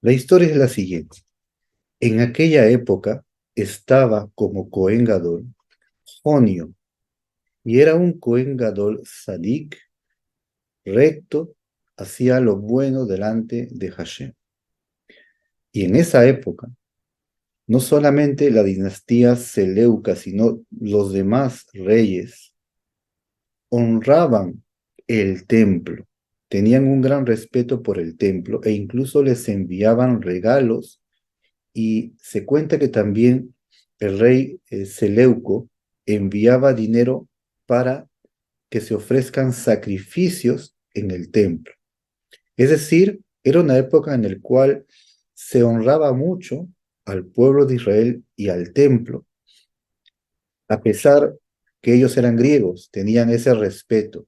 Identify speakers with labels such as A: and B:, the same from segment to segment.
A: La historia es la siguiente. En aquella época estaba como Cohen Gadol Jonio, y era un Cohen Gadol sadik, recto, hacía lo bueno delante de Hashem. Y en esa época, no solamente la dinastía Seleuca, sino los demás reyes honraban el templo, tenían un gran respeto por el templo e incluso les enviaban regalos, y se cuenta que también el rey Seleuco enviaba dinero para que se ofrezcan sacrificios en el templo. Es decir, era una época en la cual se honraba mucho al pueblo de Israel y al templo, a pesar que ellos eran griegos, tenían ese respeto.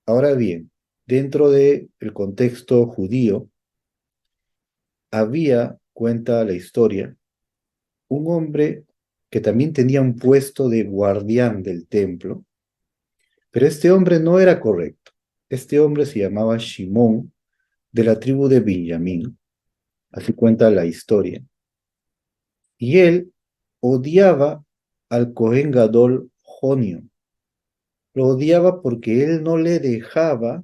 A: Ahora bien, dentro del contexto judío, había, cuenta la historia, un hombre que también tenía un puesto de guardián del templo, pero este hombre no era correcto. Este hombre se llamaba Shimón, de la tribu de Benjamín, así cuenta la historia. Y él odiaba al Cohen Gadol Jonio. Lo odiaba porque él no le dejaba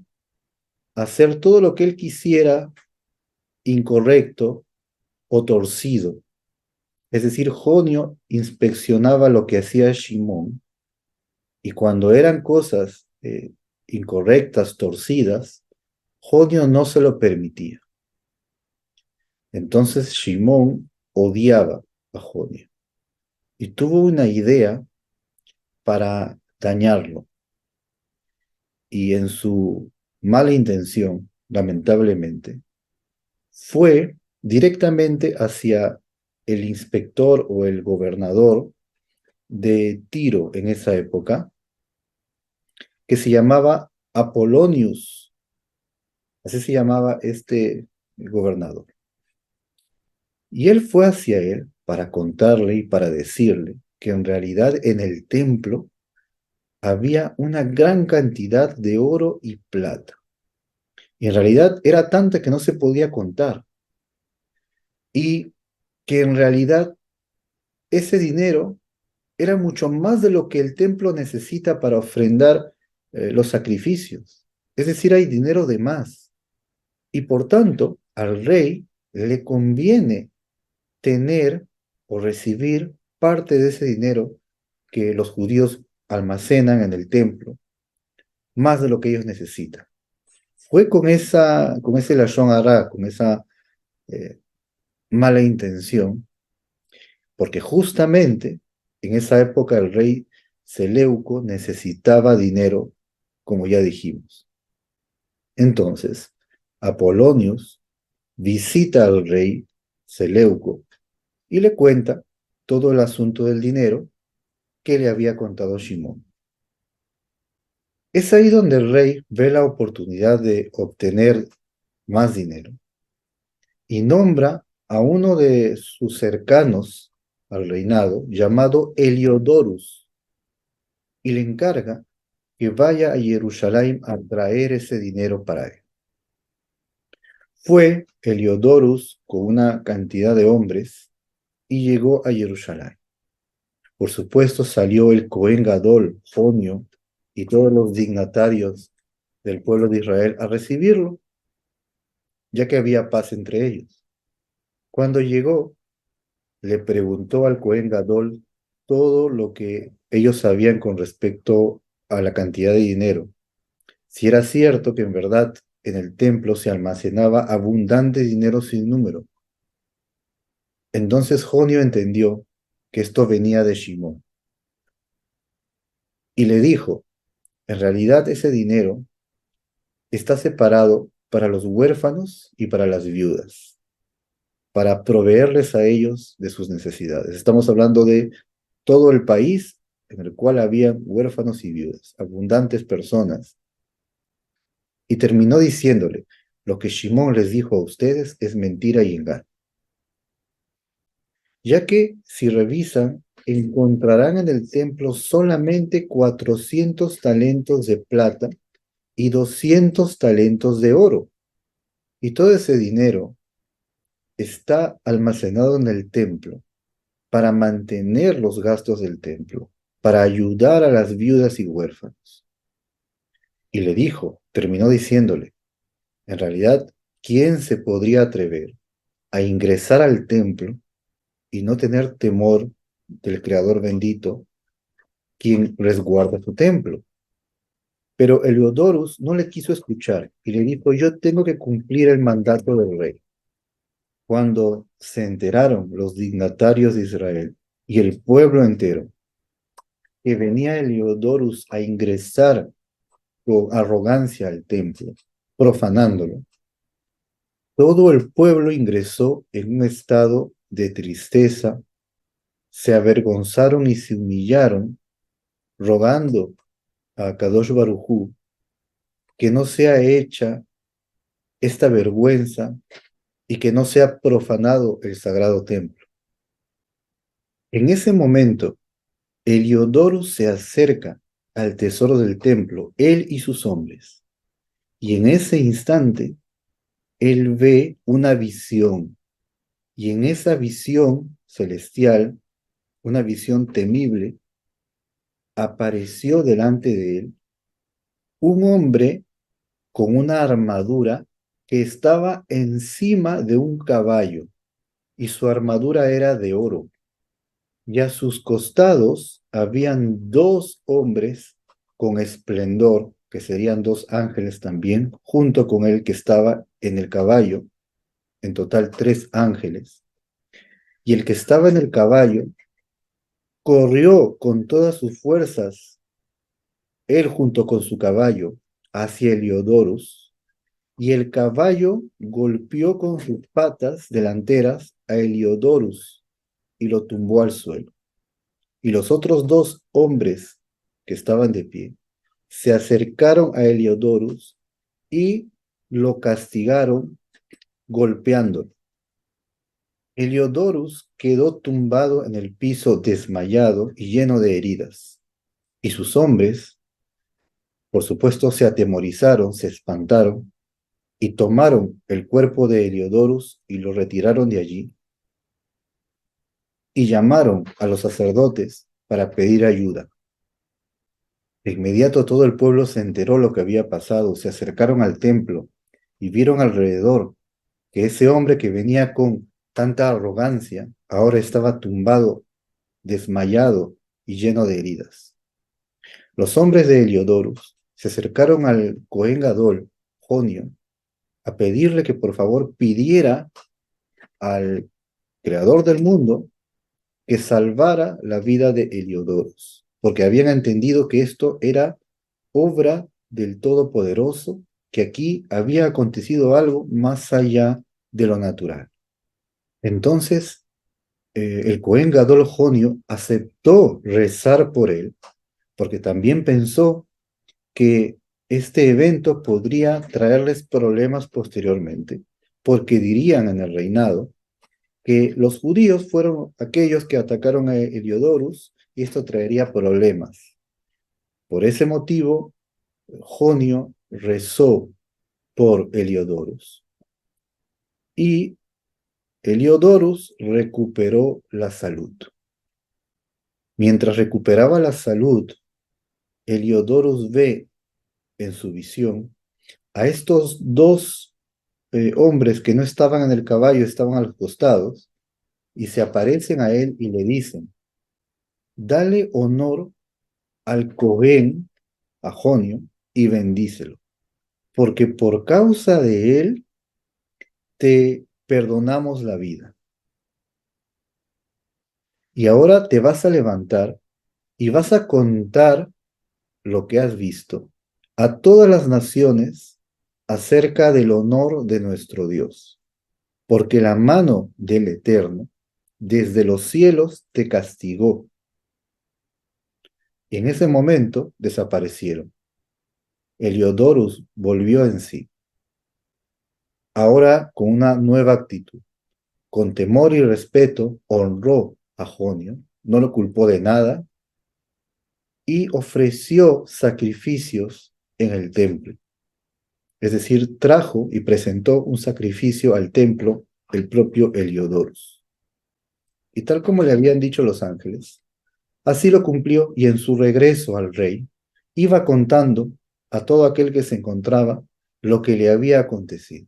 A: hacer todo lo que él quisiera incorrecto o torcido. Es decir, Jonio inspeccionaba lo que hacía Shimón, y cuando eran cosas incorrectas, torcidas, Jonio no se lo permitía. Entonces Shimón odiaba a Jonio y tuvo una idea para dañarlo. Y en su mala intención, lamentablemente, fue directamente hacia el inspector o el gobernador de Tiro en esa época, que se llamaba Apolonius. Así se llamaba este gobernador. Y él fue hacia él para contarle y para decirle que en realidad en el templo había una gran cantidad de oro y plata. Y en realidad era tanta que no se podía contar. Y que en realidad ese dinero era mucho más de lo que el templo necesita para ofrendar los sacrificios. Es decir, hay dinero de más. Y por tanto, al rey le conviene tener o recibir parte de ese dinero que los judíos almacenan en el templo, más de lo que ellos necesitan. Fue con ese lashon hara, con esa eh, mala intención, porque justamente en esa época el rey Seleuco necesitaba dinero, como ya dijimos. Entonces, Apolonius visita al rey Seleuco y le cuenta todo el asunto del dinero que le había contado Shimón. Es ahí donde el rey ve la oportunidad de obtener más dinero y nombra a uno de sus cercanos al reinado, llamado Heliodorus, y le encarga que vaya a Jerusalén a traer ese dinero para él. Fue Heliodorus con una cantidad de hombres y llegó a Jerusalén. Por supuesto, salió el Cohen Gadol, Jonio, y todos los dignatarios del pueblo de Israel a recibirlo, ya que había paz entre ellos. Cuando llegó, le preguntó al Cohen Gadol todo lo que ellos sabían con respecto a la cantidad de dinero, si era cierto que en verdad en el templo se almacenaba abundante dinero sin número. Entonces Jonio entendió que esto venía de Shimón y le dijo, en realidad ese dinero está separado para los huérfanos y para las viudas, para proveerles a ellos de sus necesidades. Estamos hablando de todo el país en el cual había huérfanos y viudas, abundantes personas. Y terminó diciéndole, lo que Shimón les dijo a ustedes es mentira y engaño, ya que si revisan, encontrarán en el templo solamente 400 talentos de plata y 200 talentos de oro. Y todo ese dinero está almacenado en el templo para mantener los gastos del templo, para ayudar a las viudas y huérfanos. Y le dijo, terminó diciéndole, en realidad, ¿quién se podría atrever a ingresar al templo y no tener temor del Creador bendito, quien resguarda su templo? Pero Heliodorus no le quiso escuchar y le dijo, yo tengo que cumplir el mandato del rey. Cuando se enteraron los dignatarios de Israel y el pueblo entero que venía Heliodorus a ingresar con arrogancia al templo, profanándolo, todo el pueblo ingresó en un estado de tristeza, se avergonzaron y se humillaron, rogando a Kadosh Baruj Hu que no sea hecha esta vergüenza y que no sea profanado el sagrado templo. En ese momento, Heliodorus se acerca al tesoro del templo, él y sus hombres, y en ese instante, él ve una visión, y en esa visión celestial, una visión temible, apareció delante de él un hombre con una armadura que estaba encima de un caballo, y su armadura era de oro. Y a sus costados habían dos hombres con esplendor, que serían dos ángeles también, junto con el que estaba en el caballo, en total tres ángeles. Y el que estaba en el caballo corrió con todas sus fuerzas, él junto con su caballo, hacia Heliodorus, y el caballo golpeó con sus patas delanteras a Heliodorus y lo tumbó al suelo. Y los otros dos hombres que estaban de pie se acercaron a Heliodorus y lo castigaron golpeándolo. Heliodorus quedó tumbado en el piso desmayado y lleno de heridas. Y sus hombres, por supuesto, se atemorizaron, se espantaron y tomaron el cuerpo de Heliodorus y lo retiraron de allí y llamaron a los sacerdotes para pedir ayuda. De inmediato todo el pueblo se enteró lo que había pasado, se acercaron al templo y vieron alrededor que ese hombre que venía con tanta arrogancia ahora estaba tumbado, desmayado y lleno de heridas. Los hombres de Heliodorus se acercaron al Cohen Gadol, Jonio, a pedirle que por favor pidiera al creador del mundo que salvara la vida de Heliodorus, porque habían entendido que esto era obra del Todopoderoso, que aquí había acontecido algo más allá de lo natural. Entonces, el Cohen Gadol Jonio aceptó rezar por él, porque también pensó que este evento podría traerles problemas posteriormente, porque dirían en el reinado que los judíos fueron aquellos que atacaron a Heliodorus y esto traería problemas. Por ese motivo, Jonio rezó por Heliodorus y Heliodorus recuperó la salud. Mientras recuperaba la salud, Heliodorus ve en su visión a estos dos hombres que no estaban en el caballo, estaban a los costados, y se aparecen a él y le dicen, dale honor al Cohen, a Jonio, y bendícelo, porque por causa de él te perdonamos la vida. Y ahora te vas a levantar y vas a contar lo que has visto a todas las naciones acerca del honor de nuestro Dios, porque la mano del Eterno desde los cielos te castigó. Y en ese momento desaparecieron. Heliodorus volvió en sí, ahora con una nueva actitud. Con temor y respeto honró a Jonio, no lo culpó de nada y ofreció sacrificios en el templo. es decir, trajo y presentó un sacrificio al templo el propio Heliodorus. Y tal como le habían dicho los ángeles, así lo cumplió y en su regreso al rey, iba contando a todo aquel que se encontraba lo que le había acontecido.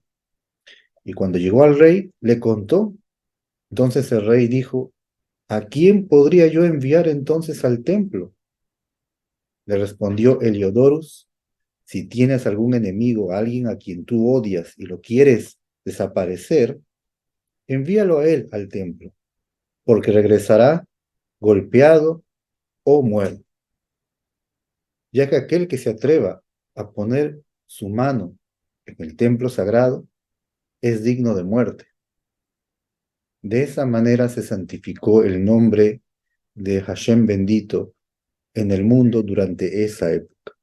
A: Y cuando llegó al rey, le contó. Entonces el rey dijo, ¿a quién podría yo enviar entonces al templo? Le respondió Heliodorus, si tienes algún enemigo, alguien a quien tú odias y lo quieres desaparecer, envíalo a él al templo, porque regresará golpeado o muerto, ya que aquel que se atreva a poner su mano en el templo sagrado es digno de muerte. De esa manera se santificó el nombre de Hashem bendito en el mundo durante esa época.